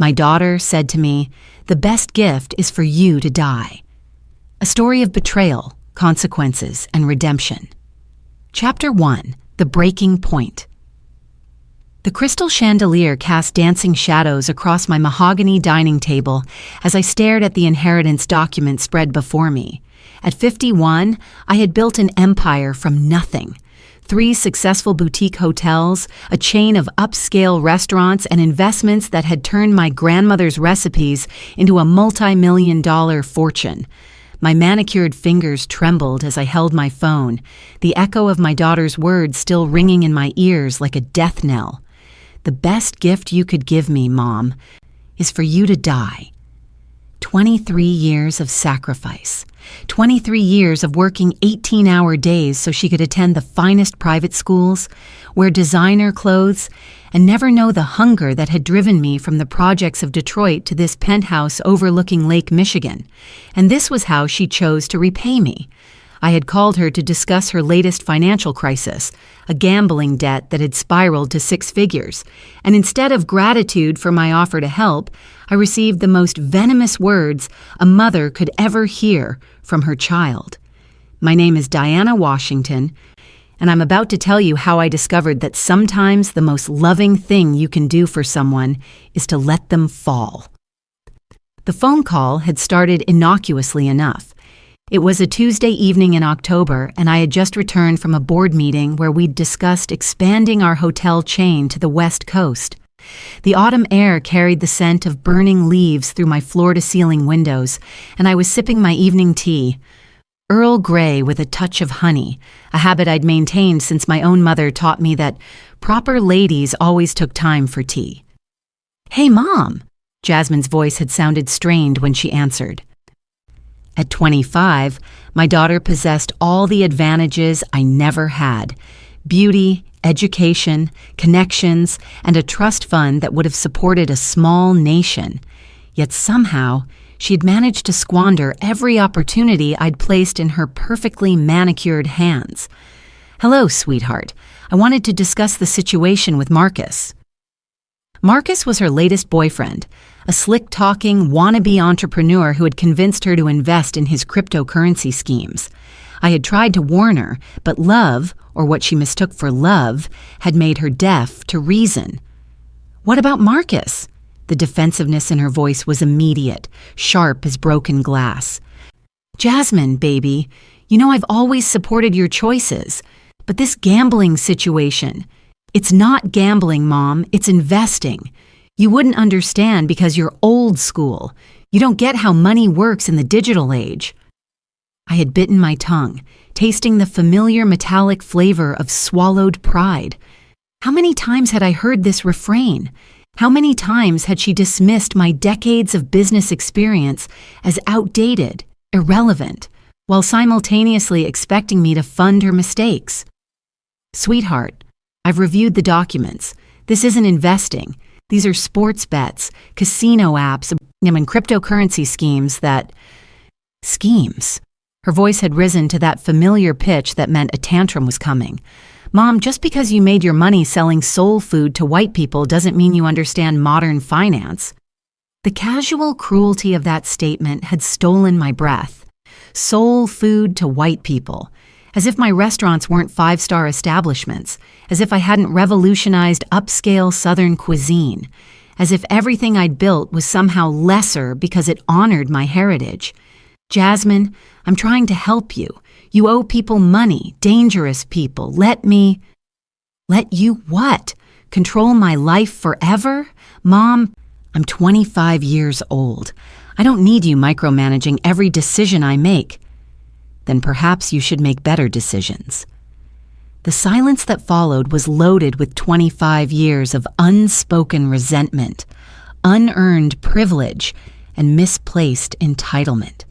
My daughter said to me, "The best gift is for you to die." A story of betrayal, consequences, and redemption. Chapter 1: The Breaking Point. The crystal chandelier cast dancing shadows across my mahogany dining table as I stared at the inheritance document spread before me. At 51, I had built an empire from nothing. 3 successful boutique hotels, a chain of upscale restaurants, and investments that had turned my grandmother's recipes into a multi-million-dollar fortune. My manicured fingers trembled as I held my phone, the echo of my daughter's words still ringing in my ears like a death knell. "The best gift you could give me, Mom, is for you to die." 23 years of sacrifice. 23 years of working 18-hour days so she could attend the finest private schools, wear designer clothes, and never know the hunger that had driven me from the projects of Detroit to this penthouse overlooking Lake Michigan. And this was how she chose to repay me. I had called her to discuss her latest financial crisis, a gambling debt that had spiraled to 6 figures, and instead of gratitude for my offer to help, I received the most venomous words a mother could ever hear from her child. My name is Diana Washington, and I'm about to tell you how I discovered that sometimes the most loving thing you can do for someone is to let them fall. The phone call had started innocuously enough. It was a Tuesday evening in October, and I had just returned from a board meeting where we'd discussed expanding our hotel chain to the West Coast. The autumn air carried the scent of burning leaves through my floor-to-ceiling windows, and I was sipping my evening tea. Earl Grey with a touch of honey, a habit I'd maintained since my own mother taught me that proper ladies always took time for tea. "Hey, Mom!" Jasmine's voice had sounded strained when she answered. At 25, my daughter possessed all the advantages I never had: beauty, education, connections, and a trust fund that would have supported a small nation. Yet somehow, she had managed to squander every opportunity I'd placed in her perfectly manicured hands. "Hello, sweetheart. I wanted to discuss the situation with Marcus." Marcus was her latest boyfriend, a slick-talking, wannabe entrepreneur who had convinced her to invest in his cryptocurrency schemes. I had tried to warn her, but love, or what she mistook for love, had made her deaf to reason. "What about Marcus?" The defensiveness in her voice was immediate, sharp as broken glass. "Jasmine, baby, you know I've always supported your choices, but this gambling situation, it's not gambling, Mom, it's investing. You wouldn't understand because you're old school. You don't get how money works in the digital age." I had bitten my tongue, tasting the familiar metallic flavor of swallowed pride. How many times had I heard this refrain? How many times had she dismissed my decades of business experience as outdated, irrelevant, while simultaneously expecting me to fund her mistakes? "Sweetheart, I've reviewed the documents. This isn't investing. These are sports bets, casino apps, and cryptocurrency schemes that..." Schemes. Her voice had risen to that familiar pitch that meant a tantrum was coming. "Mom, just because you made your money selling soul food to white people doesn't mean you understand modern finance." The casual cruelty of that statement had stolen my breath. Soul food to white people. As if my restaurants weren't 5-star establishments, as if I hadn't revolutionized upscale Southern cuisine, as if everything I'd built was somehow lesser because it honored my heritage. "Jasmine, I'm trying to help you. You owe people money, dangerous people. Let me..." "Let you what? Control my life forever? Mom, I'm 25 years old. I don't need you micromanaging every decision I make." "Then perhaps you should make better decisions." The silence that followed was loaded with 25 years of unspoken resentment, unearned privilege, and misplaced entitlement.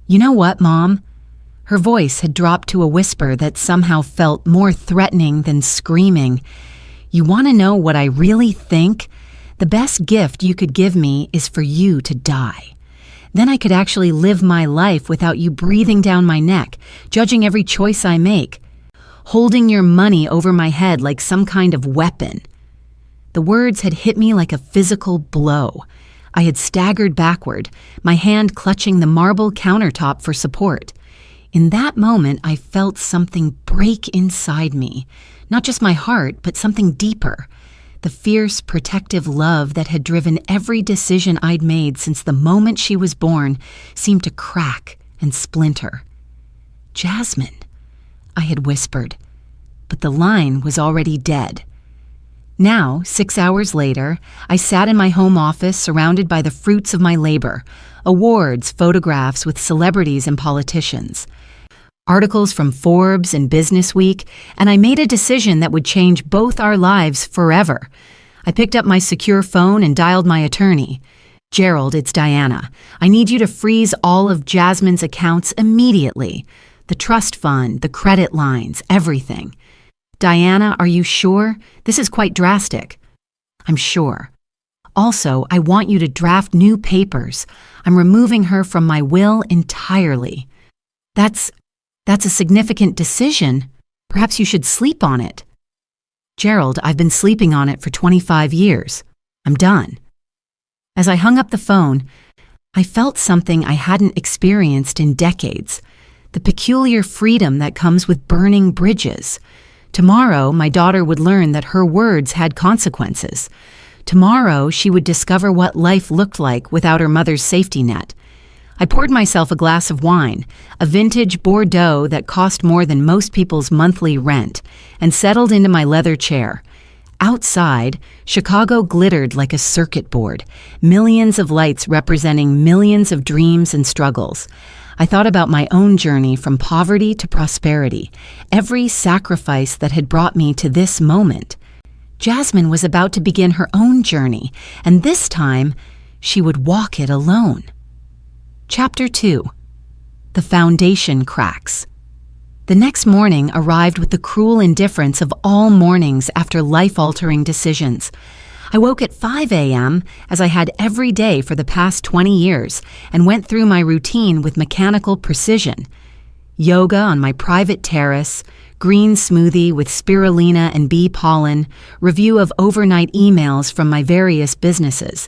"You know what, Mom?" Her voice had dropped to a whisper that somehow felt more threatening than screaming. "You want to know what I really think? The best gift you could give me is for you to die. Then I could actually live my life without you breathing down my neck, judging every choice I make, holding your money over my head like some kind of weapon." The words had hit me like a physical blow. I had staggered backward, my hand clutching the marble countertop for support. In that moment, I felt something break inside me. Not just my heart, but something deeper. The fierce, protective love that had driven every decision I'd made since the moment she was born seemed to crack and splinter. "Jasmine," I had whispered, but the line was already dead. Now, 6 hours later, I sat in my home office surrounded by the fruits of my labor, awards, photographs with celebrities and politicians, articles from Forbes and Business Week, and I made a decision that would change both our lives forever. I picked up my secure phone and dialed my attorney. "Gerald, it's Diana. I need you to freeze all of Jasmine's accounts immediately. The trust fund, the credit lines, everything." "Diana, are you sure? This is quite drastic." "I'm sure. Also, I want you to draft new papers. I'm removing her from my will entirely." That's a significant decision. Perhaps you should sleep on it." "Gerald, I've been sleeping on it for 25 years. I'm done." As I hung up the phone, I felt something I hadn't experienced in decades, the peculiar freedom that comes with burning bridges. Tomorrow, my daughter would learn that her words had consequences. Tomorrow, she would discover what life looked like without her mother's safety net. I poured myself a glass of wine, a vintage Bordeaux that cost more than most people's monthly rent, and settled into my leather chair. Outside, Chicago glittered like a circuit board, millions of lights representing millions of dreams and struggles. I thought about my own journey from poverty to prosperity, every sacrifice that had brought me to this moment. Jasmine was about to begin her own journey, and this time, she would walk it alone. Chapter 2. The Foundation Cracks. The next morning arrived with the cruel indifference of all mornings after life-altering decisions. I woke at 5 a.m., as I had every day for the past 20 years, and went through my routine with mechanical precision. Yoga on my private terrace, green smoothie with spirulina and bee pollen, review of overnight emails from my various businesses.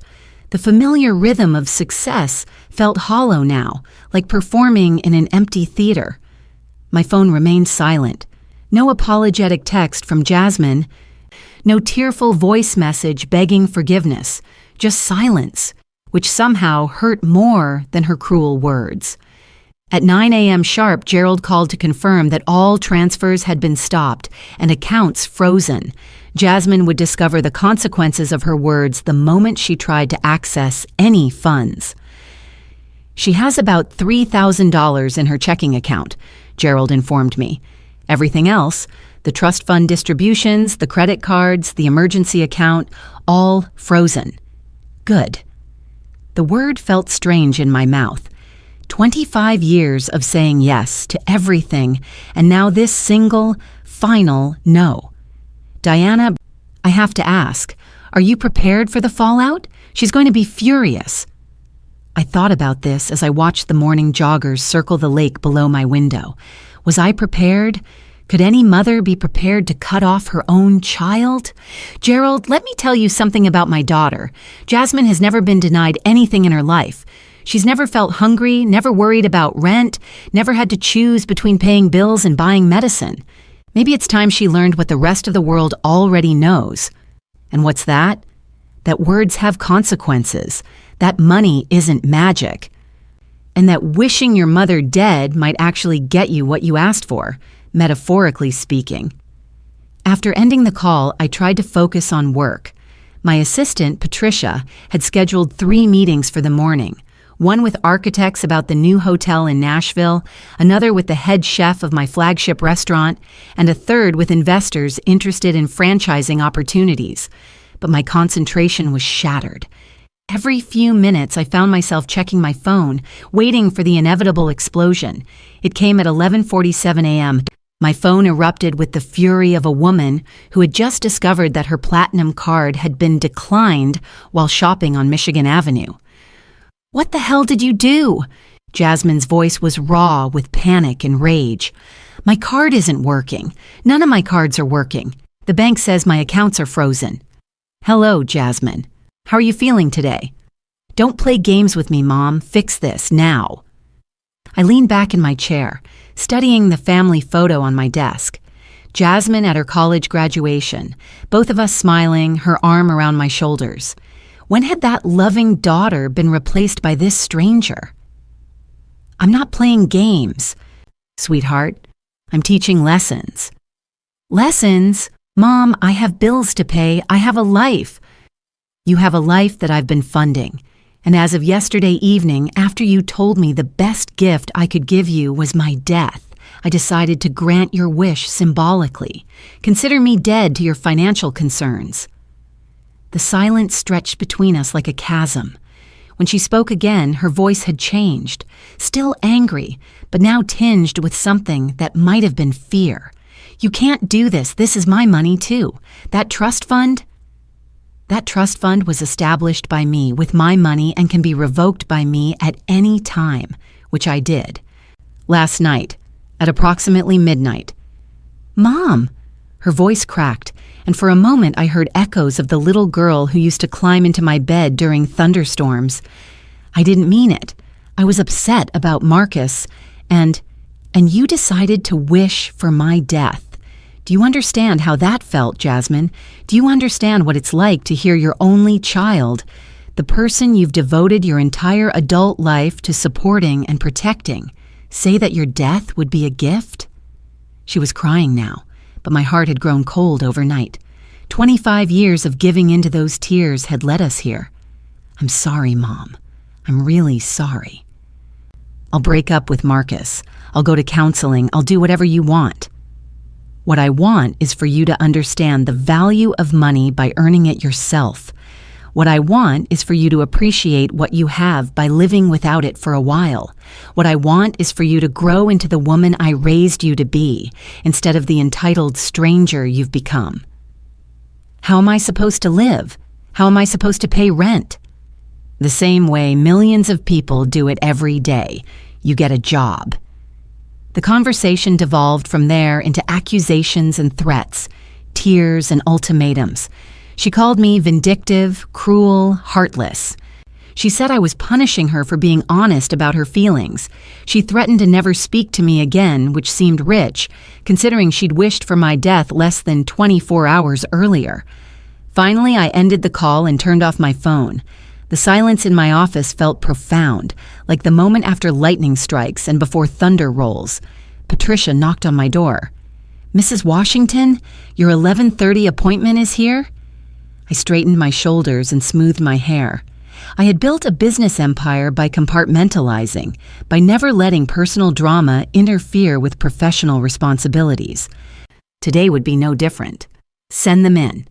The familiar rhythm of success felt hollow now, like performing in an empty theater. My phone remained silent. No apologetic text from Jasmine. No tearful voice message begging forgiveness. Just silence, which somehow hurt more than her cruel words. At 9 a.m. sharp, Gerald called to confirm that all transfers had been stopped and accounts frozen. Jasmine would discover the consequences of her words the moment she tried to access any funds. "She has about $3,000 in her checking account," Gerald informed me. "Everything else, the trust fund distributions, the credit cards, the emergency account, all frozen." Good. The word felt strange in my mouth. 25 years of saying yes to everything, and now this single, final no. "Diana, I have to ask, are you prepared for the fallout? She's going to be furious." I thought about this as I watched the morning joggers circle the lake below my window. Was I prepared? Could any mother be prepared to cut off her own child? "Gerald, let me tell you something about my daughter. Jasmine has never been denied anything in her life. She's never felt hungry, never worried about rent, never had to choose between paying bills and buying medicine. Maybe it's time she learned what the rest of the world already knows." And what's that? That words have consequences, that money isn't magic, and that wishing your mother dead might actually get you what you asked for, metaphorically speaking. After ending the call, I tried to focus on work. My assistant, Patricia, had scheduled 3 meetings for the morning. One with architects about the new hotel in Nashville, another with the head chef of my flagship restaurant, and a third with investors interested in franchising opportunities. But my concentration was shattered. Every few minutes, I found myself checking my phone, waiting for the inevitable explosion. It came at 11:47 a.m. My phone erupted with the fury of a woman who had just discovered that her platinum card had been declined while shopping on Michigan Avenue. "What the hell did you do?" Jasmine's voice was raw with panic and rage. "My card isn't working. None of my cards are working. The bank says my accounts are frozen." Hello, Jasmine. How are you feeling today? Don't play games with me, Mom. Fix this, now. I leaned back in my chair, studying the family photo on my desk. Jasmine at her college graduation, both of us smiling, her arm around my shoulders. When had that loving daughter been replaced by this stranger? I'm not playing games, sweetheart. I'm teaching lessons. Lessons? Mom, I have bills to pay. I have a life. You have a life that I've been funding. And as of yesterday evening, after you told me the best gift I could give you was my death, I decided to grant your wish symbolically. Consider me dead to your financial concerns. The silence stretched between us like a chasm. When she spoke again, her voice had changed, still angry, but now tinged with something that might have been fear. You can't do this. This is my money too. That trust fund was established by me with my money and can be revoked by me at any time, which I did. Last night, at approximately midnight. Mom! Her voice cracked, and for a moment I heard echoes of the little girl who used to climb into my bed during thunderstorms. I didn't mean it. I was upset about Marcus, and you decided to wish for my death. Do you understand how that felt, Jasmine? Do you understand what it's like to hear your only child, the person you've devoted your entire adult life to supporting and protecting, say that your death would be a gift? She was crying now, but my heart had grown cold overnight. 25 years of giving into those tears had led us here. I'm sorry, Mom. I'm really sorry. I'll break up with Marcus. I'll go to counseling. I'll do whatever you want. What I want is for you to understand the value of money by earning it yourself. What I want is for you to appreciate what you have by living without it for a while. What I want is for you to grow into the woman I raised you to be, instead of the entitled stranger you've become. How am I supposed to live? How am I supposed to pay rent? The same way millions of people do it every day. You get a job. The conversation devolved from there into accusations and threats, tears and ultimatums. She called me vindictive, cruel, heartless. She said I was punishing her for being honest about her feelings. She threatened to never speak to me again, which seemed rich, considering she'd wished for my death less than 24 hours earlier. Finally, I ended the call and turned off my phone. The silence in my office felt profound, like the moment after lightning strikes and before thunder rolls. Patricia knocked on my door. Mrs. Washington, your 11:30 appointment is here? I straightened my shoulders and smoothed my hair. I had built a business empire by compartmentalizing, by never letting personal drama interfere with professional responsibilities. Today would be no different. Send them in.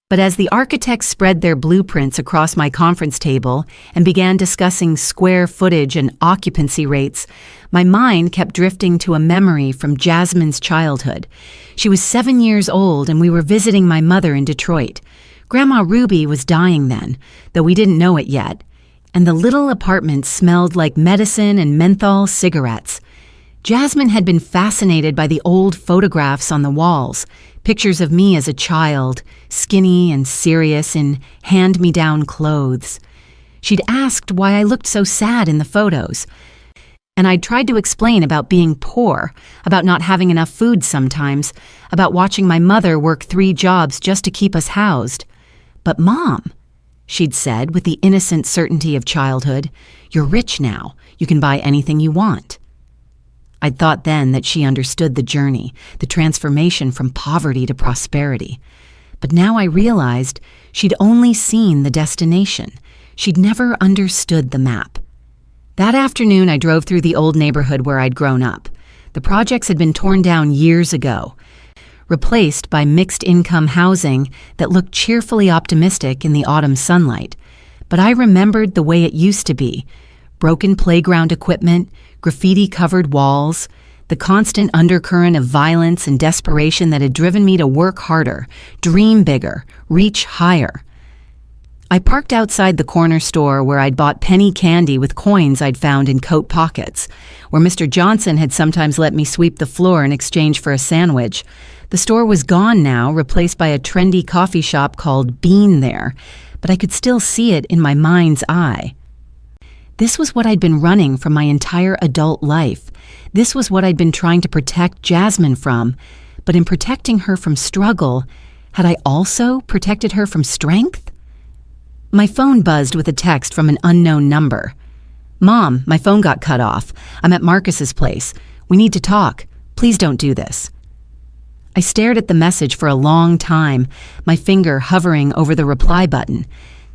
But as the architects spread their blueprints across my conference table and began discussing square footage and occupancy rates, my mind kept drifting to a memory from Jasmine's childhood. She was 7 years old and we were visiting my mother in Detroit. Grandma Ruby was dying then, though we didn't know it yet, and the little apartment smelled like medicine and menthol cigarettes. Jasmine had been fascinated by the old photographs on the walls, pictures of me as a child, skinny and serious in hand-me-down clothes. She'd asked why I looked so sad in the photos, and I'd tried to explain about being poor, about not having enough food sometimes, about watching my mother work 3 jobs just to keep us housed. But Mom, she'd said with the innocent certainty of childhood, you're rich now. You can buy anything you want. I'd thought then that she understood the journey, the transformation from poverty to prosperity. But now I realized she'd only seen the destination. She'd never understood the map. That afternoon, I drove through the old neighborhood where I'd grown up. The projects had been torn down years ago, replaced by mixed-income housing that looked cheerfully optimistic in the autumn sunlight. But I remembered the way it used to be: broken playground equipment, graffiti-covered walls, the constant undercurrent of violence and desperation that had driven me to work harder, dream bigger, reach higher. I parked outside the corner store where I'd bought penny candy with coins I'd found in coat pockets, where Mr. Johnson had sometimes let me sweep the floor in exchange for a sandwich. The store was gone now, replaced by a trendy coffee shop called Bean There, but I could still see it in my mind's eye. This was what I'd been running from my entire adult life. This was what I'd been trying to protect Jasmine from, but in protecting her from struggle, had I also protected her from strength? My phone buzzed with a text from an unknown number. "Mom, my phone got cut off. I'm at Marcus's place. We need to talk. Please don't do this." I stared at the message for a long time, my finger hovering over the reply button.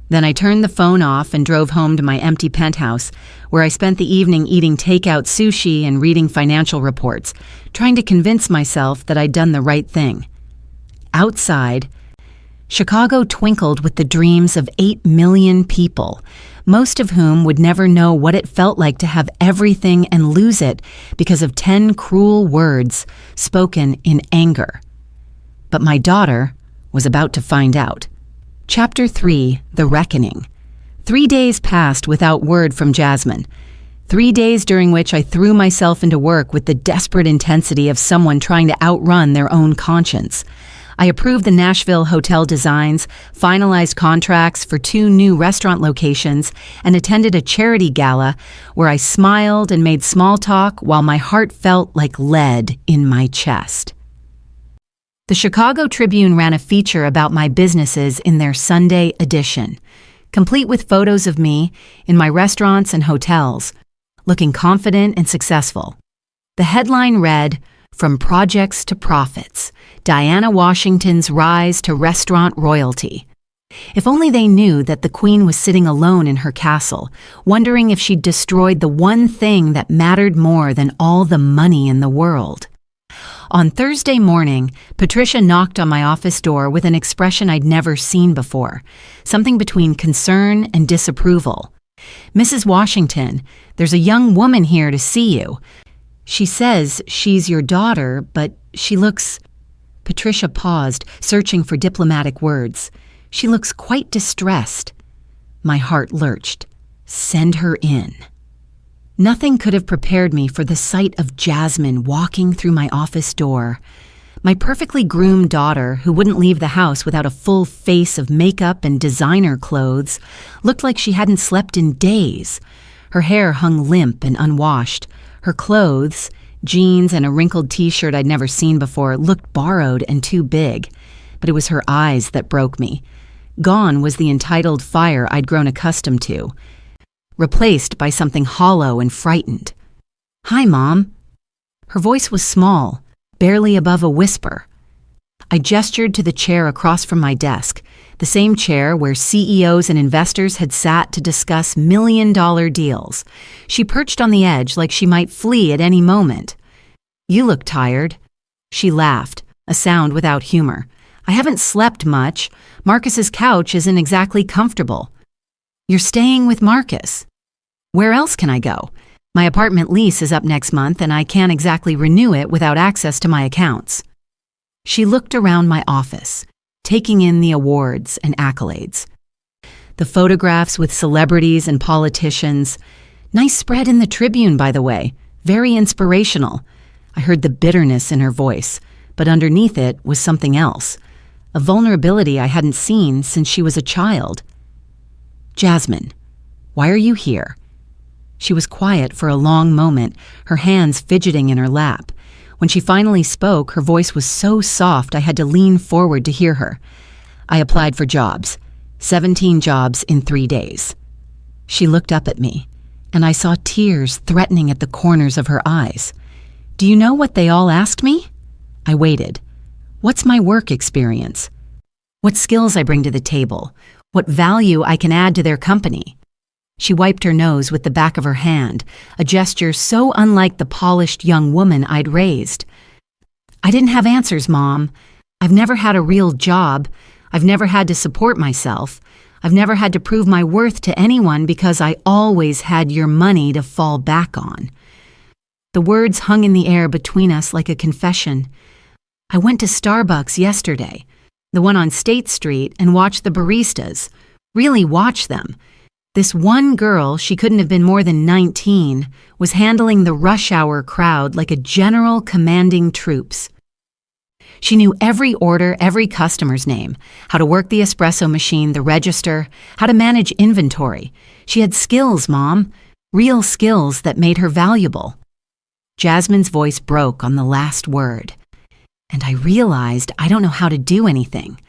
Then I turned the phone off and drove home to my empty penthouse, where I spent the evening eating takeout sushi and reading financial reports, trying to convince myself that I'd done the right thing. Outside, Chicago twinkled with the dreams of 8 million people, most of whom would never know what it felt like to have everything and lose it because of 10 cruel words spoken in anger. But my daughter was about to find out. Chapter 3, The Reckoning. 3 days passed without word from Jasmine. 3 days during which I threw myself into work with the desperate intensity of someone trying to outrun their own conscience. I approved the Nashville hotel designs, finalized contracts for 2 new restaurant locations, and attended a charity gala where I smiled and made small talk while my heart felt like lead in my chest. The Chicago Tribune ran a feature about my businesses in their Sunday edition, complete with photos of me in my restaurants and hotels, looking confident and successful. The headline read, "From Projects to Profits, Diana Washington's Rise to Restaurant Royalty." If only they knew that the Queen was sitting alone in her castle, wondering if she'd destroyed the one thing that mattered more than all the money in the world. On Thursday morning, Patricia knocked on my office door with an expression I'd never seen before, something between concern and disapproval. "Mrs. Washington, there's a young woman here to see you. She says she's your daughter, but she looks—" Patricia paused, searching for diplomatic words. "She looks quite distressed." My heart lurched. Send her in. Nothing could have prepared me for the sight of Jasmine walking through my office door. My perfectly groomed daughter, who wouldn't leave the house without a full face of makeup and designer clothes, looked like she hadn't slept in days. Her hair hung limp and unwashed. Her clothes, jeans and a wrinkled t-shirt I'd never seen before, looked borrowed and too big. But it was her eyes that broke me. Gone was the entitled fire I'd grown accustomed to, replaced by something hollow and frightened. "Hi, Mom." Her voice was small, barely above a whisper. I gestured to the chair across from my desk, the same chair where CEOs and investors had sat to discuss million-dollar deals. She perched on the edge like she might flee at any moment. "You look tired." She laughed, a sound without humor. "I haven't slept much. Marcus's couch isn't exactly comfortable." "You're staying with Marcus." "Where else can I go? My apartment lease is up next month and I can't exactly renew it without access to my accounts." She looked around my office, taking in the awards and accolades. The photographs with celebrities and politicians. Nice spread in the Tribune, by the way. Very inspirational. I heard the bitterness in her voice, but underneath it was something else. A vulnerability I hadn't seen since she was a child. "Jasmine, why are you here?" She was quiet for a long moment, her hands fidgeting in her lap. When she finally spoke, her voice was so soft I had to lean forward to hear her. "I applied for jobs. 17 jobs in 3 days." She looked up at me, and I saw tears threatening at the corners of her eyes. "Do you know what they all asked me?" I waited. "What's my work experience? What skills I bring to the table? What value I can add to their company?" She wiped her nose with the back of her hand, a gesture so unlike the polished young woman I'd raised. "I didn't have answers, Mom. I've never had a real job. I've never had to support myself. I've never had to prove my worth to anyone because I always had your money to fall back on." The words hung in the air between us like a confession. "I went to Starbucks yesterday, the one on State Street, and watched the baristas. Really watch them. This one girl, she couldn't have been more than 19, was handling the rush hour crowd like a general commanding troops. She knew every order, every customer's name, how to work the espresso machine, the register, how to manage inventory. She had skills, Mom, real skills that made her valuable. Jasmine's voice broke on the last word, and I realized I don't know how to do anything.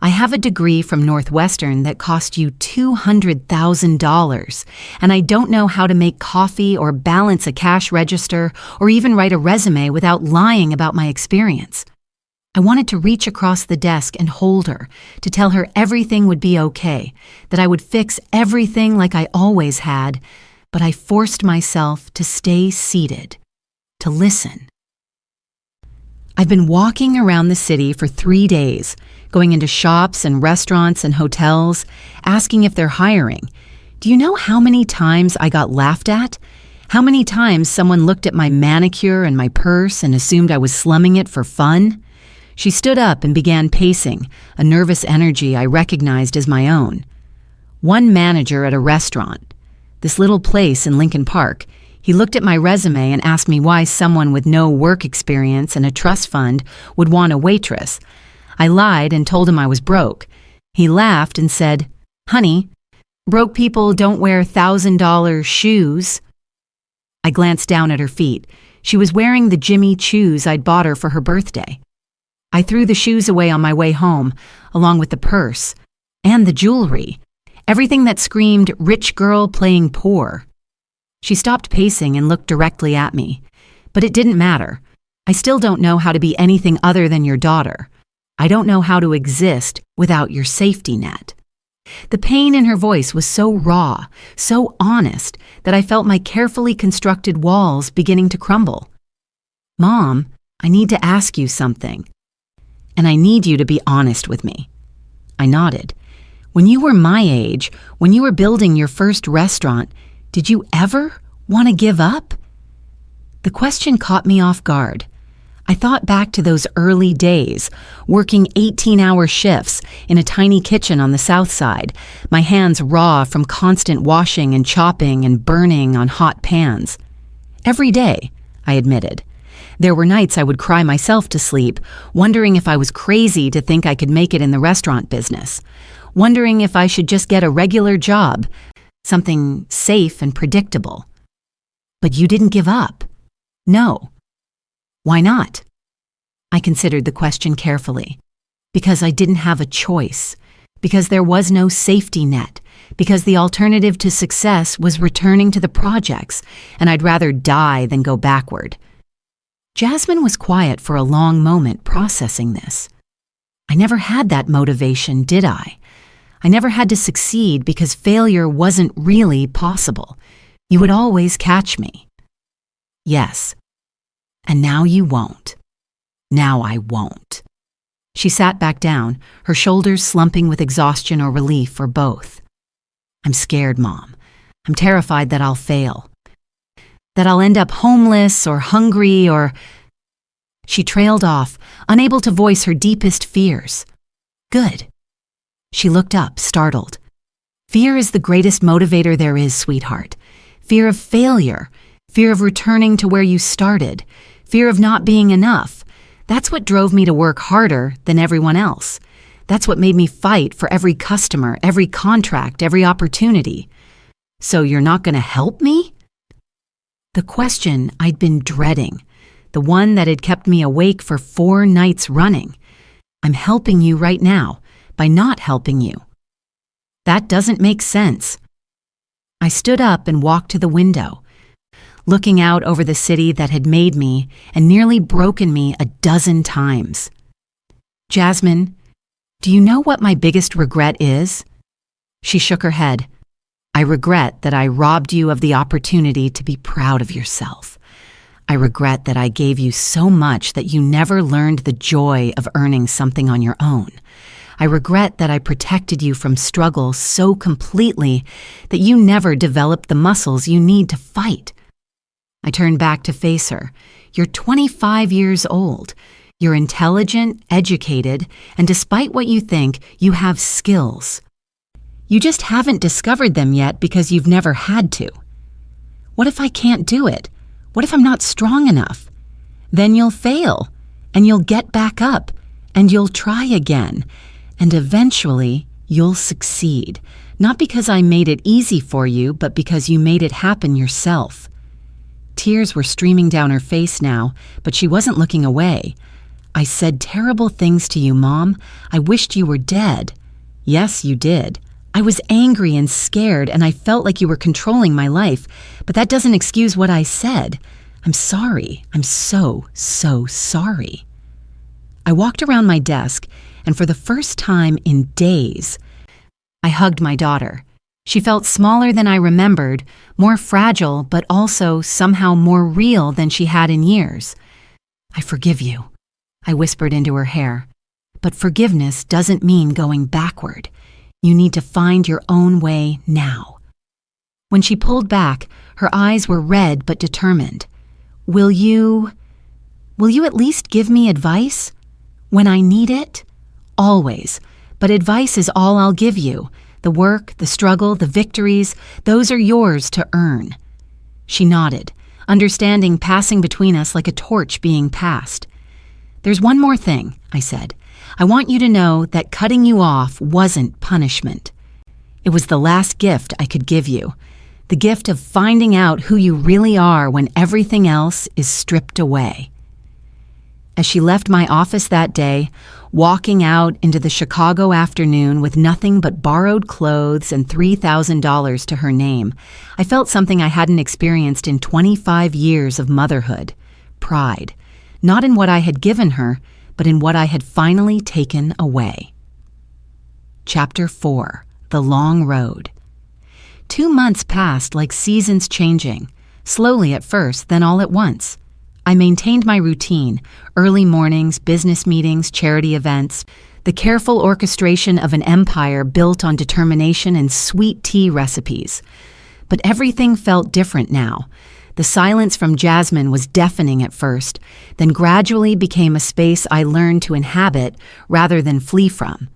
I have a degree from Northwestern that cost you $200,000, and I don't know how to make coffee or balance a cash register or even write a resume without lying about my experience. I wanted to reach across the desk and hold her, to tell her everything would be okay, that I would fix everything like I always had, but I forced myself to stay seated, to listen. I've been walking around the city for 3 days, going into shops and restaurants and hotels, asking if they're hiring. Do you know how many times I got laughed at? How many times someone looked at my manicure and my purse and assumed I was slumming it for fun? She stood up and began pacing, a nervous energy I recognized as my own. One manager at a restaurant, this little place in Lincoln Park, he looked at my resume and asked me why someone with no work experience and a trust fund would want a waitress. I lied and told him I was broke. He laughed and said, "Honey, broke people don't wear $1,000 shoes." I glanced down at her feet. She was wearing the Jimmy Choos I'd bought her for her birthday. I threw the shoes away on my way home, along with the purse and the jewelry, everything that screamed rich girl playing poor. She stopped pacing and looked directly at me. But it didn't matter. I still don't know how to be anything other than your daughter. I don't know how to exist without your safety net. The pain in her voice was so raw, so honest, that I felt my carefully constructed walls beginning to crumble. Mom, I need to ask you something. And I need you to be honest with me. I nodded. When you were my age, when you were building your first restaurant, did you ever want to give up? The question caught me off guard. I thought back to those early days, working 18-hour shifts in a tiny kitchen on the south side, my hands raw from constant washing and chopping and burning on hot pans. Every day, I admitted. There were nights I would cry myself to sleep, wondering if I was crazy to think I could make it in the restaurant business, wondering if I should just get a regular job, something safe and predictable. But you didn't give up. No. Why not? I considered the question carefully. Because I didn't have a choice. Because there was no safety net. Because the alternative to success was returning to the projects, and I'd rather die than go backward. Jasmine was quiet for a long moment processing this. I never had that motivation, did I? I never had to succeed because failure wasn't really possible. You would always catch me. Yes. And now you won't. Now I won't. She sat back down, her shoulders slumping with exhaustion or relief or both. I'm scared, Mom. I'm terrified that I'll fail. That I'll end up homeless or hungry or... She trailed off, unable to voice her deepest fears. Good. She looked up, startled. Fear is the greatest motivator there is, sweetheart. Fear of failure. Fear of returning to where you started. Fear of not being enough. That's what drove me to work harder than everyone else. That's what made me fight for every customer, every contract, every opportunity. So you're not going to help me? The question I'd been dreading. The one that had kept me awake for 4 nights running. I'm helping you right now by not helping you. That doesn't make sense. I stood up and walked to the window, looking out over the city that had made me and nearly broken me a dozen times. Jasmine, do you know what my biggest regret is? She shook her head. I regret that I robbed you of the opportunity to be proud of yourself. I regret that I gave you so much that you never learned the joy of earning something on your own. I regret that I protected you from struggle so completely that you never developed the muscles you need to fight. I turned back to face her. You're 25 years old. You're intelligent, educated, and despite what you think, you have skills. You just haven't discovered them yet because you've never had to. What if I can't do it? What if I'm not strong enough? Then you'll fail, and you'll get back up, and you'll try again, and eventually you'll succeed. Not because I made it easy for you, but because you made it happen yourself. Tears were streaming down her face now, but she wasn't looking away. I said terrible things to you, Mom. I wished you were dead. Yes, you did. I was angry and scared, and I felt like you were controlling my life, but that doesn't excuse what I said. I'm sorry. I'm so sorry. I walked around my desk, and for the first time in days, I hugged my daughter. She felt smaller than I remembered, more fragile, but also somehow more real than she had in years. I forgive you, I whispered into her hair. But forgiveness doesn't mean going backward. You need to find your own way now. When she pulled back, her eyes were red but determined. Will you at least give me advice? When I need it? Always. But advice is all I'll give you. The work, the struggle, the victories, those are yours to earn. She nodded, understanding passing between us like a torch being passed. There's one more thing, I said. I want you to know that cutting you off wasn't punishment. It was the last gift I could give you. The gift of finding out who you really are when everything else is stripped away. As she left my office that day, walking out into the Chicago afternoon with nothing but borrowed clothes and $3,000 to her name, I felt something I hadn't experienced in 25 years of motherhood: pride, not in what I had given her, but in what I had finally taken away. Chapter 4: The Long Road. 2 months passed like seasons changing, slowly at first, then all at once. I maintained my routine: early mornings, business meetings, charity events, the careful orchestration of an empire built on determination and sweet tea recipes. But everything felt different now. The silence from Jasmine was deafening at first, then gradually became a space I learned to inhabit rather than flee from.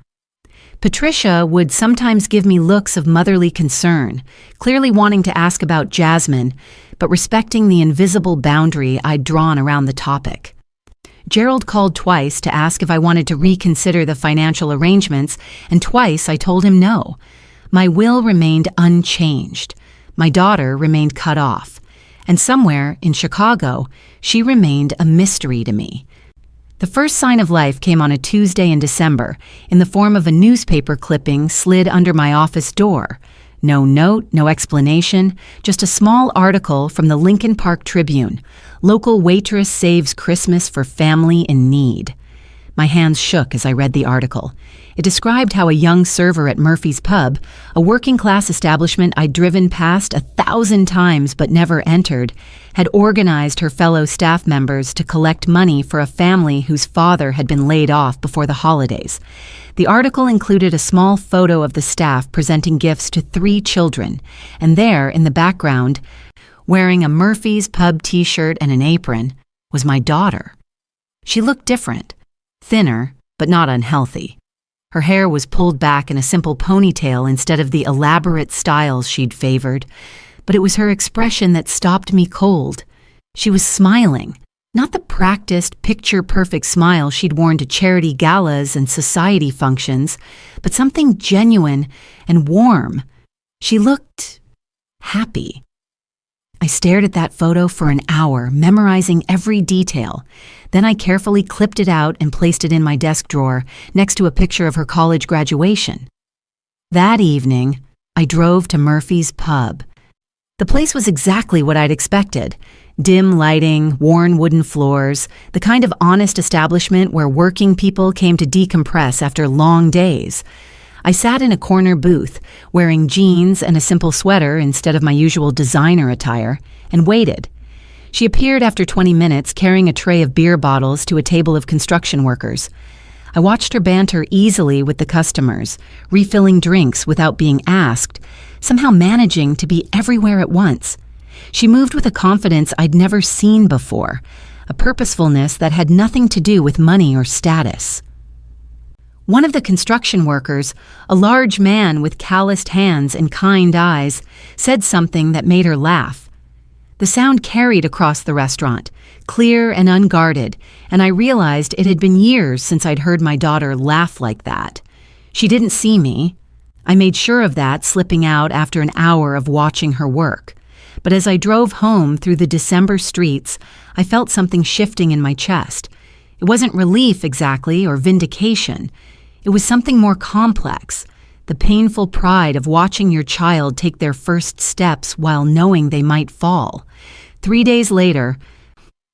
Patricia would sometimes give me looks of motherly concern, clearly wanting to ask about Jasmine, but respecting the invisible boundary I'd drawn around the topic. Gerald called twice to ask if I wanted to reconsider the financial arrangements, and twice I told him no. My will remained unchanged. My daughter remained cut off. And somewhere in Chicago, she remained a mystery to me. The first sign of life came on a Tuesday in December, in the form of a newspaper clipping slid under my office door. No note, no explanation, just a small article from the Lincoln Park Tribune. Local waitress saves Christmas for family in need. My hands shook as I read the article. It described how a young server at Murphy's Pub, a working-class establishment I'd driven past 1,000 times but never entered, had organized her fellow staff members to collect money for a family whose father had been laid off before the holidays. The article included a small photo of the staff presenting gifts to 3 children, and there, in the background, wearing a Murphy's Pub t-shirt and an apron, was my daughter. She looked different, thinner, but not unhealthy. Her hair was pulled back in a simple ponytail instead of the elaborate styles she'd favored, but it was her expression that stopped me cold. She was smiling, not the practiced, picture-perfect smile she'd worn to charity galas and society functions, but something genuine and warm. She looked happy. I stared at that photo for an hour, memorizing every detail. Then I carefully clipped it out and placed it in my desk drawer, next to a picture of her college graduation. That evening, I drove to Murphy's Pub. The place was exactly what I'd expected. Dim lighting, worn wooden floors, the kind of honest establishment where working people came to decompress after long days. I sat in a corner booth, wearing jeans and a simple sweater instead of my usual designer attire, and waited. She appeared after 20 minutes, carrying a tray of beer bottles to a table of construction workers. I watched her banter easily with the customers, refilling drinks without being asked, somehow managing to be everywhere at once. She moved with a confidence I'd never seen before, a purposefulness that had nothing to do with money or status. One of the construction workers, a large man with calloused hands and kind eyes, said something that made her laugh. The sound carried across the restaurant, clear and unguarded, and I realized it had been years since I'd heard my daughter laugh like that. She didn't see me. I made sure of that, slipping out after an hour of watching her work. But as I drove home through the December streets, I felt something shifting in my chest. It wasn't relief exactly, or vindication. It was something more complex, the painful pride of watching your child take their first steps while knowing they might fall. 3 days later,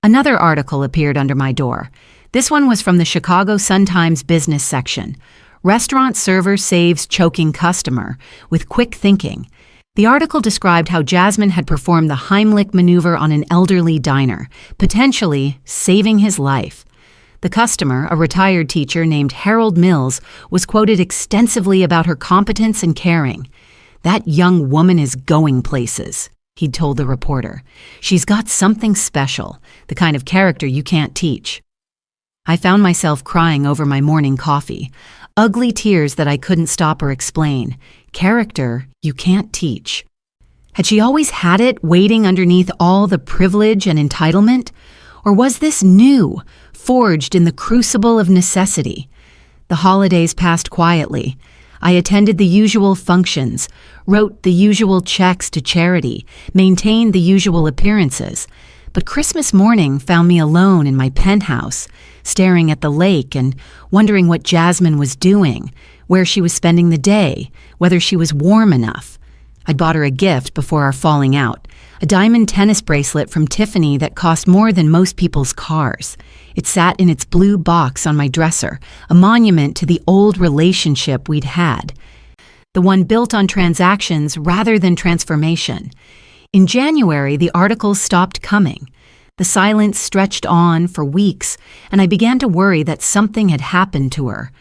another article appeared under my door. This one was from the Chicago Sun-Times business section. Restaurant server saves choking customer with quick thinking. The article described how Jasmine had performed the Heimlich maneuver on an elderly diner, potentially saving his life. The customer, a retired teacher named Harold Mills, was quoted extensively about her competence and caring. "That young woman is going places," he'd told the reporter. "She's got something special, the kind of character you can't teach." I found myself crying over my morning coffee, ugly tears that I couldn't stop or explain. Character you can't teach. Had she always had it, waiting underneath all the privilege and entitlement? Or was this new, forged in the crucible of necessity? The holidays passed quietly. I attended the usual functions, wrote the usual checks to charity, maintained the usual appearances. But Christmas morning found me alone in my penthouse, staring at the lake and wondering what Jasmine was doing, where she was spending the day, whether she was warm enough. I'd bought her a gift before our falling out, a diamond tennis bracelet from Tiffany that cost more than most people's cars. It sat in its blue box on my dresser, a monument to the old relationship we'd had, the one built on transactions rather than transformation. In January, the articles stopped coming. The silence stretched on for weeks, and I began to worry that something had happened to her.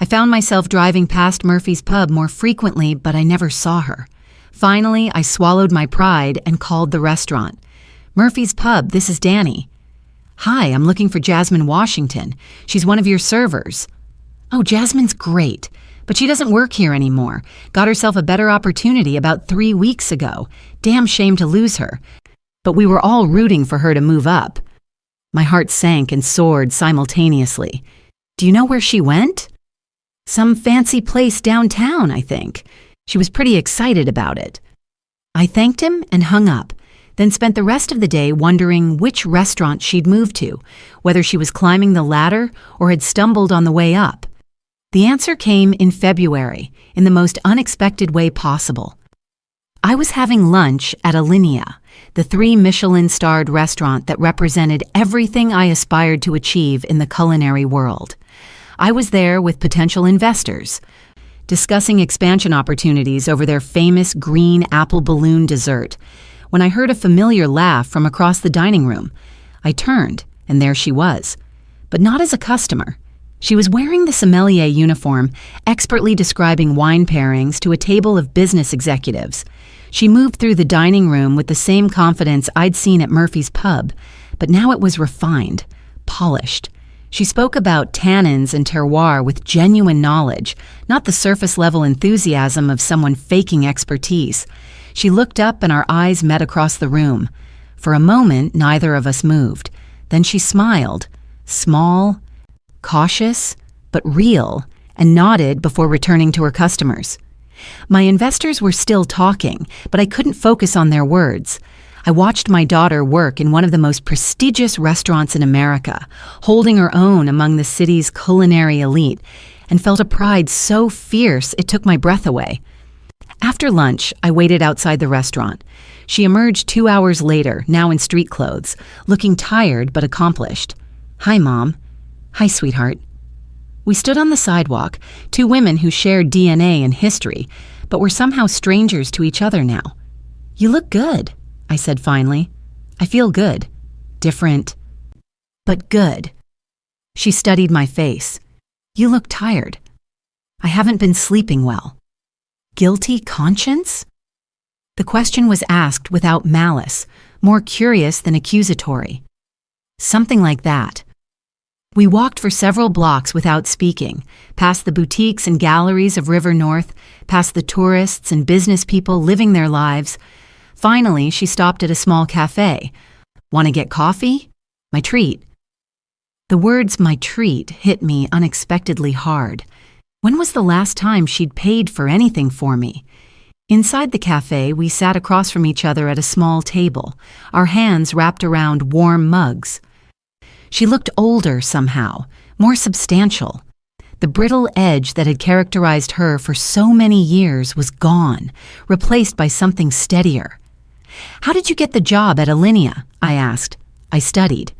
I found myself driving past Murphy's Pub more frequently, but I never saw her. Finally, I swallowed my pride and called the restaurant. "Murphy's Pub, this is Danny." "Hi, I'm looking for Jasmine Washington. She's one of your servers." "Oh, Jasmine's great, but she doesn't work here anymore. Got herself a better opportunity about 3 weeks ago. Damn shame to lose her. But we were all rooting for her to move up." My heart sank and soared simultaneously. "Do you know where she went?" "Some fancy place downtown, I think." She was pretty excited about it. I thanked him and hung up, then spent the rest of the day wondering which restaurant she'd moved to, whether she was climbing the ladder or had stumbled on the way up. The answer came in February, in the most unexpected way possible. I was having lunch at Alinea, the 3 Michelin-starred restaurant that represented everything I aspired to achieve in the culinary world. I was there with potential investors, discussing expansion opportunities over their famous green apple balloon dessert, when I heard a familiar laugh from across the dining room. I turned, and there she was, but not as a customer. She was wearing the sommelier uniform, expertly describing wine pairings to a table of business executives. She moved through the dining room with the same confidence I'd seen at Murphy's Pub, but now it was refined, polished. She spoke about tannins and terroir with genuine knowledge, not the surface-level enthusiasm of someone faking expertise. She looked up and our eyes met across the room. For a moment, neither of us moved. Then she smiled, small, cautious, but real, and nodded before returning to her customers. My investors were still talking, but I couldn't focus on their words. I watched my daughter work in one of the most prestigious restaurants in America, holding her own among the city's culinary elite, and felt a pride so fierce it took my breath away. After lunch, I waited outside the restaurant. She emerged 2 hours later, now in street clothes, looking tired but accomplished. "Hi, Mom." "Hi, sweetheart." We stood on the sidewalk, 2 women who shared DNA and history, but were somehow strangers to each other now. "You look good," I said finally. "I feel good. Different, but good." She studied my face. "You look tired." "I haven't been sleeping well." "Guilty conscience?" The question was asked without malice, more curious than accusatory. "Something like that." We walked for several blocks without speaking, past the boutiques and galleries of River North, past the tourists and business people living their lives. Finally, she stopped at a small cafe. "Want to get coffee?" "My treat." The words "my treat" hit me unexpectedly hard. When was the last time she'd paid for anything for me? Inside the cafe, we sat across from each other at a small table, our hands wrapped around warm mugs. She looked older somehow, more substantial. The brittle edge that had characterized her for so many years was gone, replaced by something steadier. "How did you get the job at Alinea?" I asked. "I studied."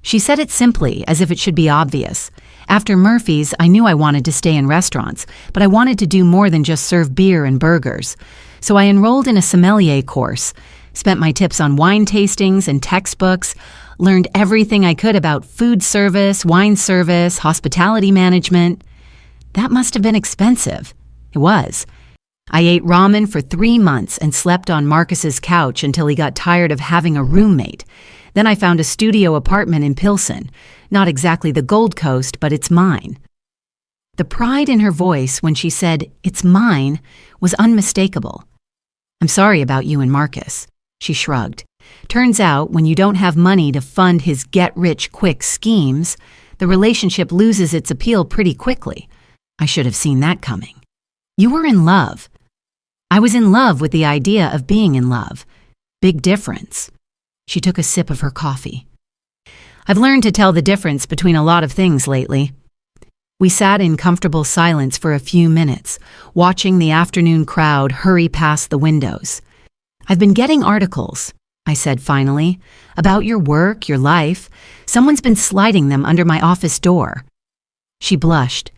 She said it simply, as if it should be obvious. After Murphy's, I knew I wanted to stay in restaurants, but I wanted to do more than just serve beer and burgers. So I enrolled in a sommelier course, spent my tips on wine tastings and textbooks, learned everything I could about food service, wine service, hospitality management. That must have been expensive. It was. I ate ramen for 3 months and slept on Marcus's couch until he got tired of having a roommate. Then I found a studio apartment in Pilsen. Not exactly the Gold Coast, but it's mine. The pride in her voice when she said, "It's mine," was unmistakable. "I'm sorry about you and Marcus." She shrugged. "Turns out, when you don't have money to fund his get-rich-quick schemes, the relationship loses its appeal pretty quickly. I should have seen that coming." "You were in love." "I was in love with the idea of being in love. Big difference." She took a sip of her coffee. "I've learned to tell the difference between a lot of things lately." We sat in comfortable silence for a few minutes, watching the afternoon crowd hurry past the windows. "I've been getting articles," I said finally, "about your work, your life. Someone's been sliding them under my office door." She blushed.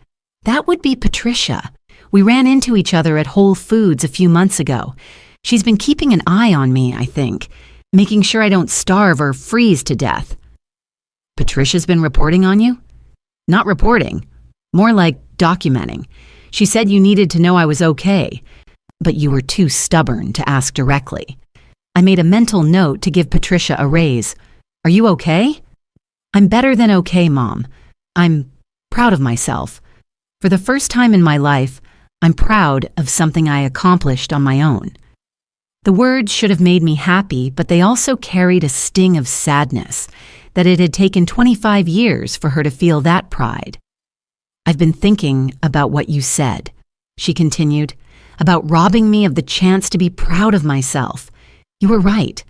"That would be Patricia. We ran into each other at Whole Foods a few months ago. She's been keeping an eye on me, I think, making sure I don't starve or freeze to death." "Patricia's been reporting on you?" "Not reporting. More like documenting. She said you needed to know I was okay, but you were too stubborn to ask directly." I made a mental note to give Patricia a raise. "Are you okay?" "I'm better than okay, Mom. I'm proud of myself. For the first time in my life, I'm proud of something I accomplished on my own." The words should have made me happy, but they also carried a sting of sadness, that it had taken 25 years for her to feel that pride. "I've been thinking about what you said," she continued, "about robbing me of the chance to be proud of myself. You were right.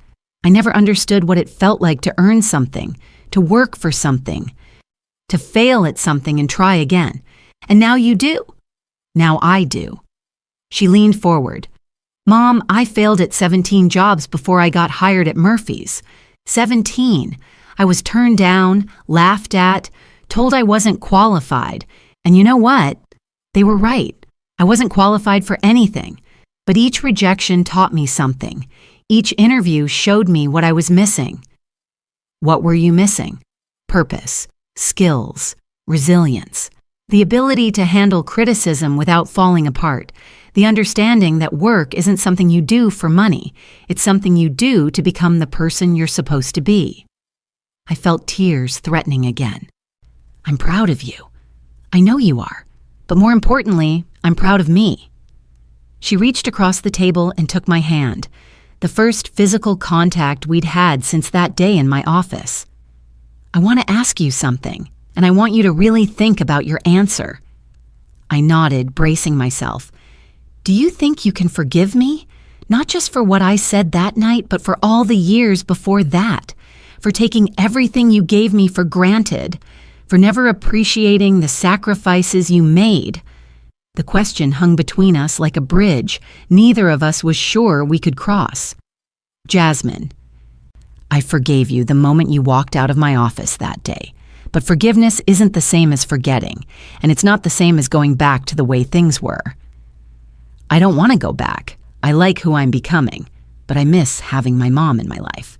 I never understood what it felt like to earn something, to work for something, to fail at something and try again. And now you do. Now I do." She leaned forward. "Mom, I failed at 17 jobs before I got hired at Murphy's. 17. I was turned down, laughed at, told I wasn't qualified. And you know what? They were right. I wasn't qualified for anything. But each rejection taught me something. Each interview showed me what I was missing." "What were you missing?" "Purpose, skills, resilience, the ability to handle criticism without falling apart, the understanding that work isn't something you do for money, it's something you do to become the person you're supposed to be." I felt tears threatening again. "I'm proud of you. I know you are. But more importantly, I'm proud of me." She reached across the table and took my hand, the first physical contact we'd had since that day in my office. "I want to ask you something, and I want you to really think about your answer." I nodded, bracing myself. "Do you think you can forgive me? Not just for what I said that night, but for all the years before that, for taking everything you gave me for granted, for never appreciating the sacrifices you made." The question hung between us like a bridge neither of us was sure we could cross. "Jasmine, I forgave you the moment you walked out of my office that day. But forgiveness isn't the same as forgetting, and it's not the same as going back to the way things were. I don't want to go back. I like who I'm becoming, but I miss having my mom in my life.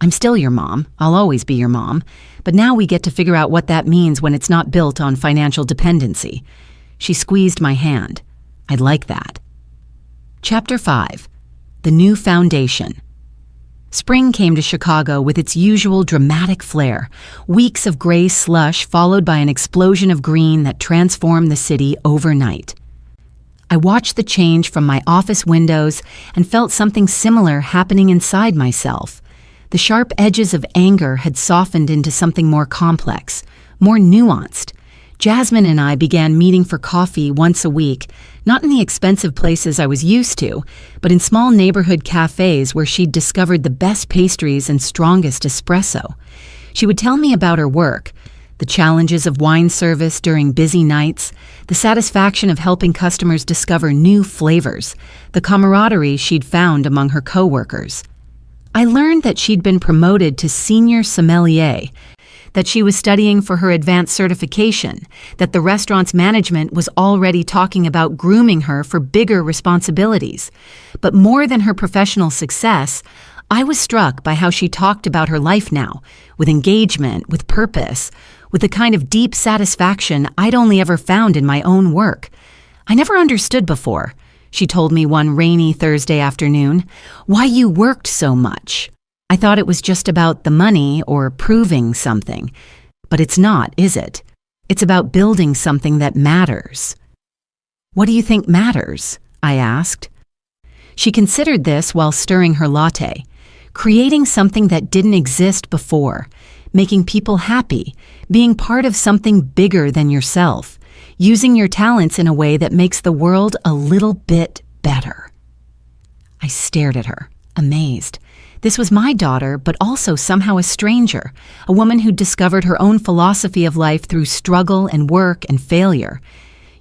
I'm still your mom. I'll always be your mom. But now we get to figure out what that means when it's not built on financial dependency." She squeezed my hand. "I'd like that." Chapter 5. The New Foundation. Spring came to Chicago with its usual dramatic flair, weeks of gray slush followed by an explosion of green that transformed the city overnight. I watched the change from my office windows and felt something similar happening inside myself. The sharp edges of anger had softened into something more complex, more nuanced. Jasmine and I began meeting for coffee once a week, not in the expensive places I was used to, but in small neighborhood cafes where she'd discovered the best pastries and strongest espresso. She would tell me about her work, the challenges of wine service during busy nights, the satisfaction of helping customers discover new flavors, the camaraderie she'd found among her coworkers. I learned that she'd been promoted to senior sommelier, that she was studying for her advanced certification, that the restaurant's management was already talking about grooming her for bigger responsibilities. But more than her professional success, I was struck by how she talked about her life now, with engagement, with purpose, with the kind of deep satisfaction I'd only ever found in my own work. I never understood before, she told me one rainy Thursday afternoon, why you worked so much. I thought it was just about the money or proving something. But it's not, is it? It's about building something that matters. What do you think matters? I asked. She considered this while stirring her latte. Creating something that didn't exist before, making people happy, being part of something bigger than yourself, using your talents in a way that makes the world a little bit better. I stared at her, amazed. This was my daughter, but also somehow a stranger, a woman who discovered her own philosophy of life through struggle and work and failure.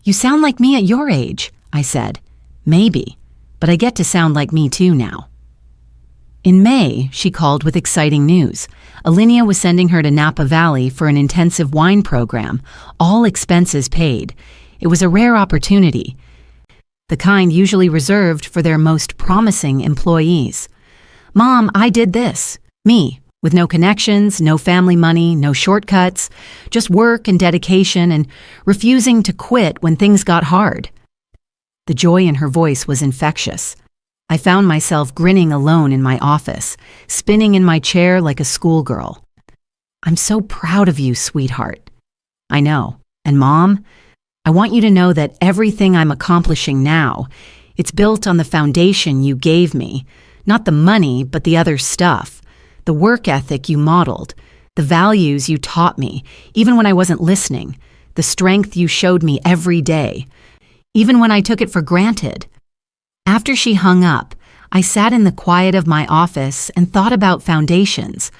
You sound like me at your age, I said. Maybe, but I get to sound like me too now. In May, she called with exciting news. Alinea was sending her to Napa Valley for an intensive wine program, all expenses paid. It was a rare opportunity, the kind usually reserved for their most promising employees. Mom, I did this. Me, with no connections, no family money, no shortcuts, just work and dedication and refusing to quit when things got hard. The joy in her voice was infectious. I found myself grinning alone in my office, spinning in my chair like a schoolgirl. I'm so proud of you, sweetheart. I know. And Mom, I want you to know that everything I'm accomplishing now, it's built on the foundation you gave me. Not the money, but the other stuff. The work ethic you modeled. The values you taught me, even when I wasn't listening. The strength you showed me every day, even when I took it for granted. After she hung up, I sat in the quiet of my office and thought about foundations,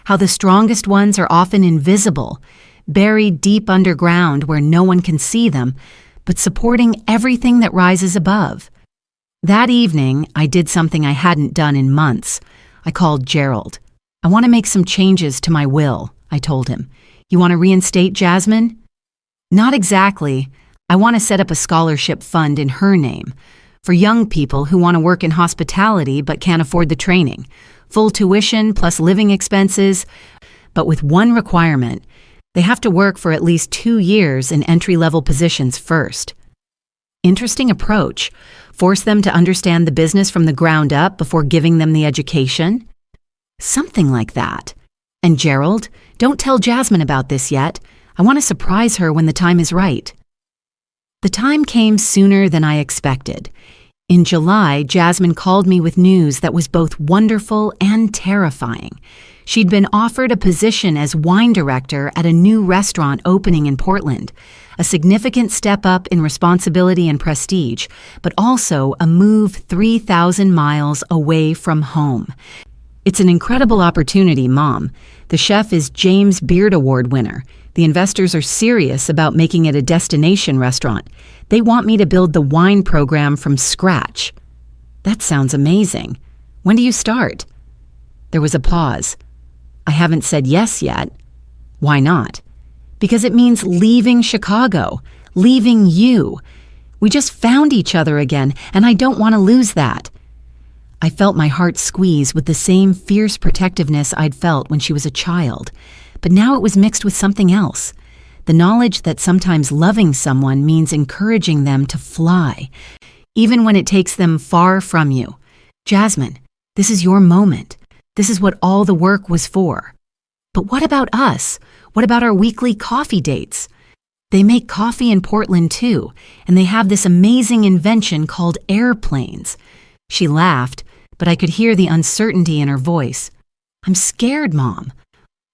how the strongest ones are often invisible, buried deep underground where no one can see them, but supporting everything that rises above. That evening, I did something I hadn't done in months. I called Gerald. I want to make some changes to my will, I told him. You want to reinstate Jasmine? Not exactly. I want to set up a scholarship fund in her name for young people who want to work in hospitality but can't afford the training. Full tuition plus living expenses, but with one requirement. They have to work for at least 2 years in entry-level positions first. Interesting approach. Force them to understand the business from the ground up before giving them the education? Something like that. And Gerald, don't tell Jasmine about this yet. I want to surprise her when the time is right. The time came sooner than I expected. In July, Jasmine called me with news that was both wonderful and terrifying. She'd been offered a position as wine director at a new restaurant opening in Portland, a significant step up in responsibility and prestige, but also a move 3,000 miles away from home. It's an incredible opportunity, Mom. The chef is James Beard Award winner. The investors are serious about making it a destination restaurant. They want me to build the wine program from scratch. That sounds amazing. When do you start? There was a pause. I haven't said yes yet. Why not? Because it means leaving Chicago, leaving you. We just found each other again, and I don't want to lose that. I felt my heart squeeze with the same fierce protectiveness I'd felt when she was a child, but now it was mixed with something else. The knowledge that sometimes loving someone means encouraging them to fly, even when it takes them far from you. Jasmine, this is your moment. This is what all the work was for. But what about us? What about our weekly coffee dates? They make coffee in Portland too, and they have this amazing invention called airplanes. She laughed, but I could hear the uncertainty in her voice. I'm scared, Mom.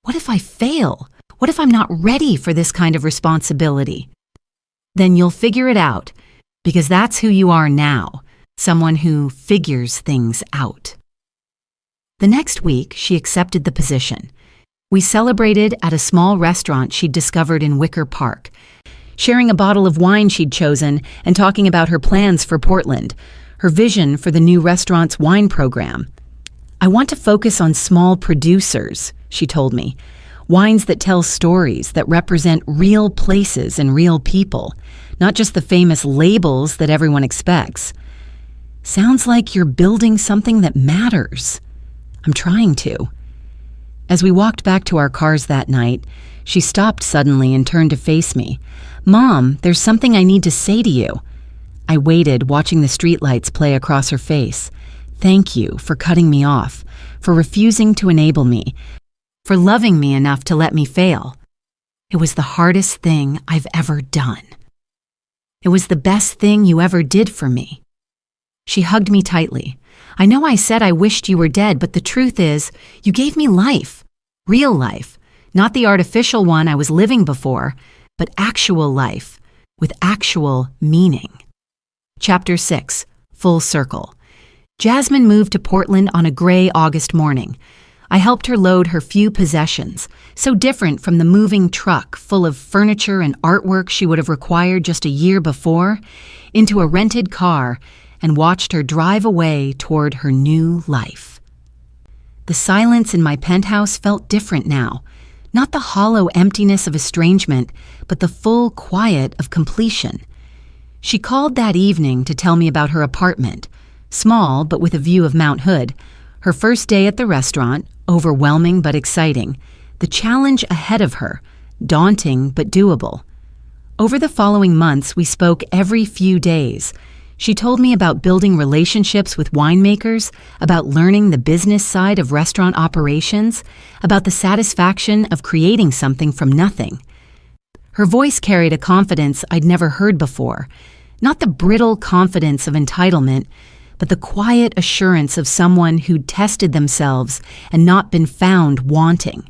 What if I fail? What if I'm not ready for this kind of responsibility? Then you'll figure it out, because that's who you are now, someone who figures things out. The next week, she accepted the position. We celebrated at a small restaurant she'd discovered in Wicker Park, sharing a bottle of wine she'd chosen and talking about her plans for Portland, her vision for the new restaurant's wine program. I want to focus on small producers, she told me, wines that tell stories that represent real places and real people, not just the famous labels that everyone expects. Sounds like you're building something that matters. I'm trying to. As we walked back to our cars that night, she stopped suddenly and turned to face me. Mom, there's something I need to say to you. I waited, watching the streetlights play across her face. Thank you for cutting me off, for refusing to enable me, for loving me enough to let me fail. It was the hardest thing I've ever done. It was the best thing you ever did for me. She hugged me tightly. I know I said I wished you were dead, but the truth is, you gave me life. Real life. Not the artificial one I was living before, but actual life, with actual meaning. Chapter 6. Full Circle. Jasmine moved to Portland on a gray August morning. I helped her load her few possessions, so different from the moving truck full of furniture and artwork she would have required just a year before, into a rented car, and watched her drive away toward her new life. The silence in my penthouse felt different now, not the hollow emptiness of estrangement, but the full quiet of completion. She called that evening to tell me about her apartment, small but with a view of Mount Hood, her first day at the restaurant, overwhelming but exciting, the challenge ahead of her, daunting but doable. Over the following months, we spoke every few days. She told me about building relationships with winemakers, about learning the business side of restaurant operations, about the satisfaction of creating something from nothing. Her voice carried a confidence I'd never heard before, not the brittle confidence of entitlement, but the quiet assurance of someone who'd tested themselves and not been found wanting.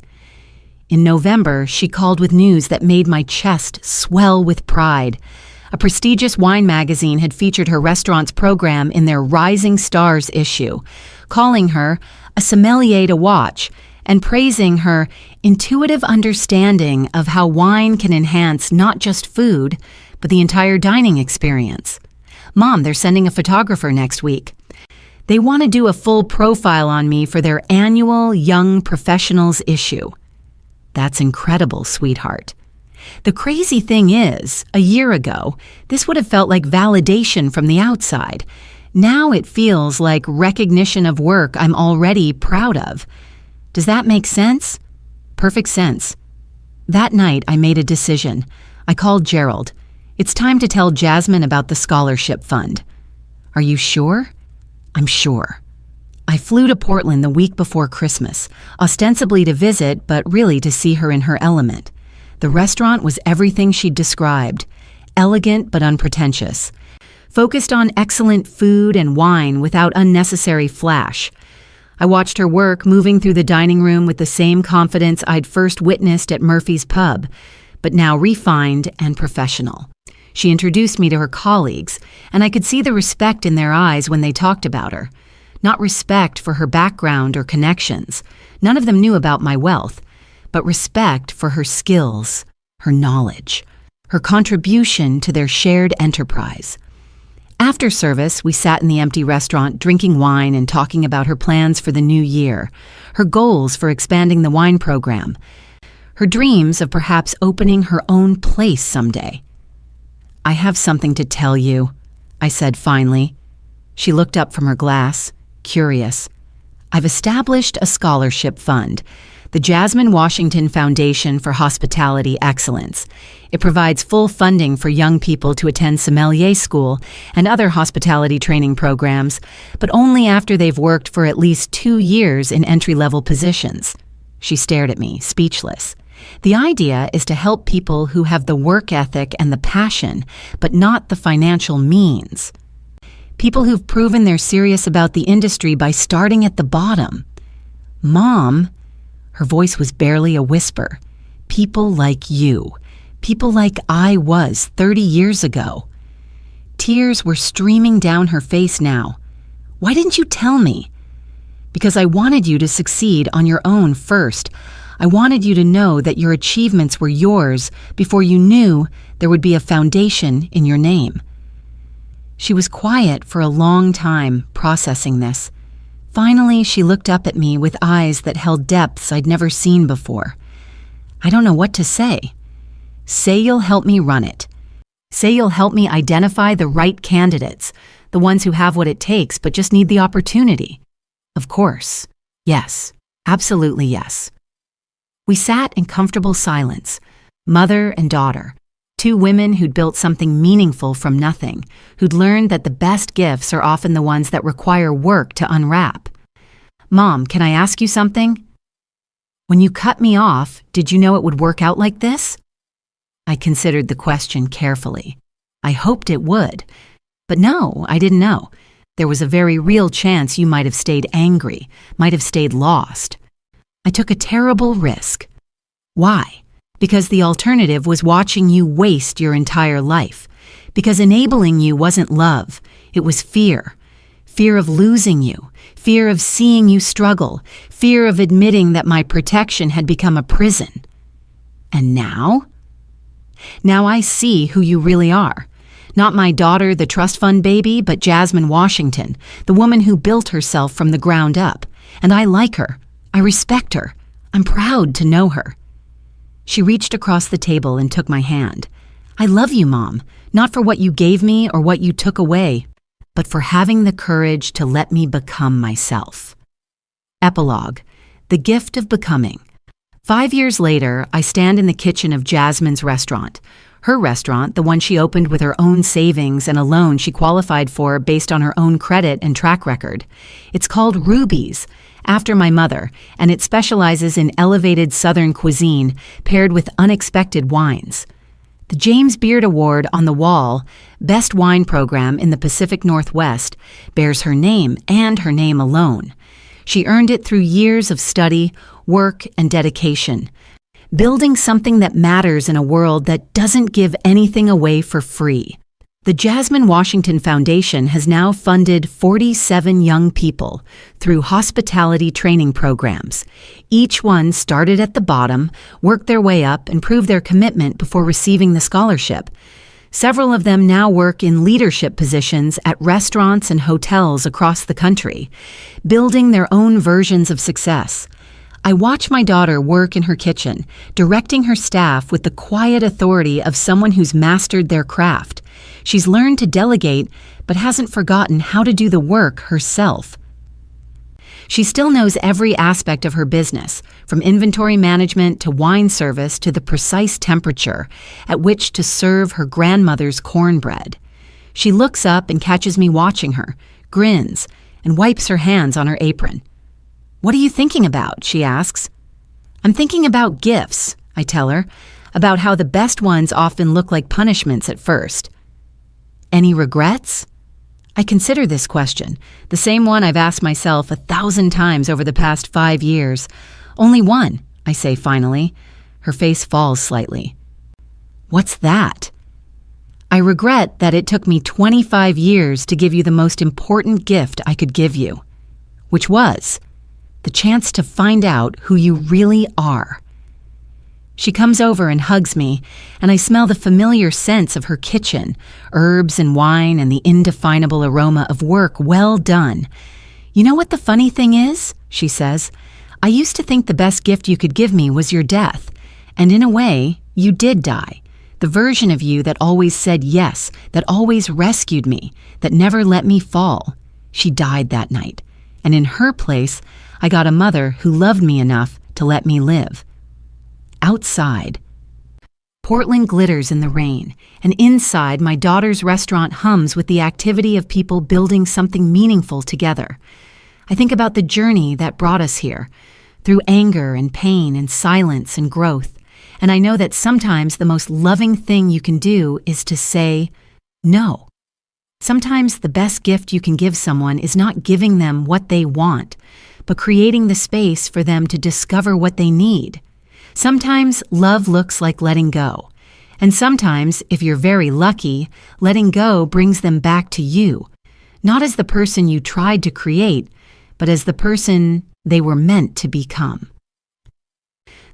In November, she called with news that made my chest swell with pride. A prestigious wine magazine had featured her restaurant's program in their Rising Stars issue, calling her a sommelier to watch and praising her intuitive understanding of how wine can enhance not just food, but the entire dining experience. Mom, they're sending a photographer next week. They want to do a full profile on me for their annual Young Professionals issue. That's incredible, sweetheart. The crazy thing is, a year ago, this would have felt like validation from the outside. Now it feels like recognition of work I'm already proud of. Does that make sense? Perfect sense. That night, I made a decision. I called Gerald. It's time to tell Jasmine about the scholarship fund. Are you sure? I'm sure. I flew to Portland the week before Christmas, ostensibly to visit, but really to see her in her element. The restaurant was everything she'd described, elegant but unpretentious, focused on excellent food and wine without unnecessary flash. I watched her work, moving through the dining room with the same confidence I'd first witnessed at Murphy's Pub, but now refined and professional. She introduced me to her colleagues, and I could see the respect in their eyes when they talked about her. Not respect for her background or connections. None of them knew about my wealth, but respect for her skills, her knowledge, her contribution to their shared enterprise. After service, we sat in the empty restaurant drinking wine and talking about her plans for the new year, her goals for expanding the wine program, her dreams of perhaps opening her own place someday. I have something to tell you, I said finally. She looked up from her glass, curious. I've established a scholarship fund. the Jasmine Washington Foundation for Hospitality Excellence. It provides full funding for young people to attend sommelier school and other hospitality training programs, but only after they've worked for at least 2 years in entry-level positions. She stared at me, speechless. The idea is to help people who have the work ethic and the passion, but not the financial means. People who've proven they're serious about the industry by starting at the bottom. Mom, her voice was barely a whisper. People like you. People like I was 30 years ago. Tears were streaming down her face now. Why didn't you tell me? Because I wanted you to succeed on your own first. I wanted you to know that your achievements were yours before you knew there would be a foundation in your name. She was quiet for a long time, processing this. Finally, she looked up at me with eyes that held depths I'd never seen before. I don't know what to say. Say you'll help me run it. Say you'll help me identify the right candidates, the ones who have what it takes but just need the opportunity. Of course. Yes. Absolutely yes. We sat in comfortable silence, mother and daughter, 2 women who'd built something meaningful from nothing, who'd learned that the best gifts are often the ones that require work to unwrap. Mom, can I ask you something? When you cut me off, did you know it would work out like this? I considered the question carefully. I hoped it would. But no, I didn't know. There was a very real chance you might have stayed angry, might have stayed lost. I took a terrible risk. Why? Because the alternative was watching you waste your entire life. Because enabling you wasn't love, it was fear. Fear of losing you, fear of seeing you struggle, fear of admitting that my protection had become a prison. And now? Now I see who you really are. Not my daughter, the trust fund baby, but Jasmine Washington, the woman who built herself from the ground up. And I like her. I respect her. I'm proud to know her. She reached across the table and took my hand. I love you, Mom, not for what you gave me or what you took away, but for having the courage to let me become myself. Epilogue: The Gift of Becoming. 5 years later, I stand in the kitchen of Jasmine's restaurant. Her restaurant, the one she opened with her own savings and a loan she qualified for based on her own credit and track record. It's called Ruby's, after my mother, and it specializes in elevated Southern cuisine paired with unexpected wines. The James Beard Award on the wall, Best Wine Program in the Pacific Northwest, bears her name and her name alone. She earned it through years of study, work, and dedication, building something that matters in a world that doesn't give anything away for free. The Jasmine Washington Foundation has now funded 47 young people through hospitality training programs. Each one started at the bottom, worked their way up, and proved their commitment before receiving the scholarship. Several of them now work in leadership positions at restaurants and hotels across the country, building their own versions of success. I watch my daughter work in her kitchen, directing her staff with the quiet authority of someone who's mastered their craft. She's learned to delegate, but hasn't forgotten how to do the work herself. She still knows every aspect of her business, from inventory management to wine service to the precise temperature at which to serve her grandmother's cornbread. She looks up and catches me watching her, grins, and wipes her hands on her apron. "What are you thinking about?" she asks. "I'm thinking about gifts," I tell her, about how the best ones often look like punishments at first. Any regrets? I consider this question, the same one I've asked myself 1,000 times over the past 5 years. Only one, I say finally. Her face falls slightly. What's that? I regret that it took me 25 years to give you the most important gift I could give you, which was the chance to find out who you really are. She comes over and hugs me, and I smell the familiar scents of her kitchen, herbs and wine and the indefinable aroma of work well done. "You know what the funny thing is?" she says. "I used to think the best gift you could give me was your death. And in a way, you did die. The version of you that always said yes, that always rescued me, that never let me fall. She died that night. And in her place, I got a mother who loved me enough to let me live. Outside, Portland glitters in the rain, and inside, my daughter's restaurant hums with the activity of people building something meaningful together. I think about the journey that brought us here, through anger and pain and silence and growth, and I know that sometimes the most loving thing you can do is to say no. Sometimes the best gift you can give someone is not giving them what they want, but creating the space for them to discover what they need. Sometimes love looks like letting go, and sometimes, if you're very lucky, letting go brings them back to you, not as the person you tried to create, but as the person they were meant to become.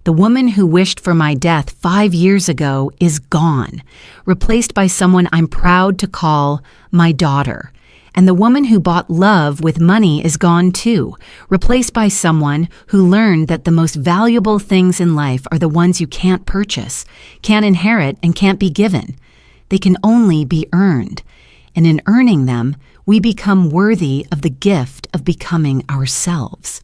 The woman who wished for my death 5 years ago is gone, replaced by someone I'm proud to call my daughter. And the woman who bought love with money is gone too, replaced by someone who learned that the most valuable things in life are the ones you can't purchase, can't inherit, and can't be given. They can only be earned. And in earning them, we become worthy of the gift of becoming ourselves.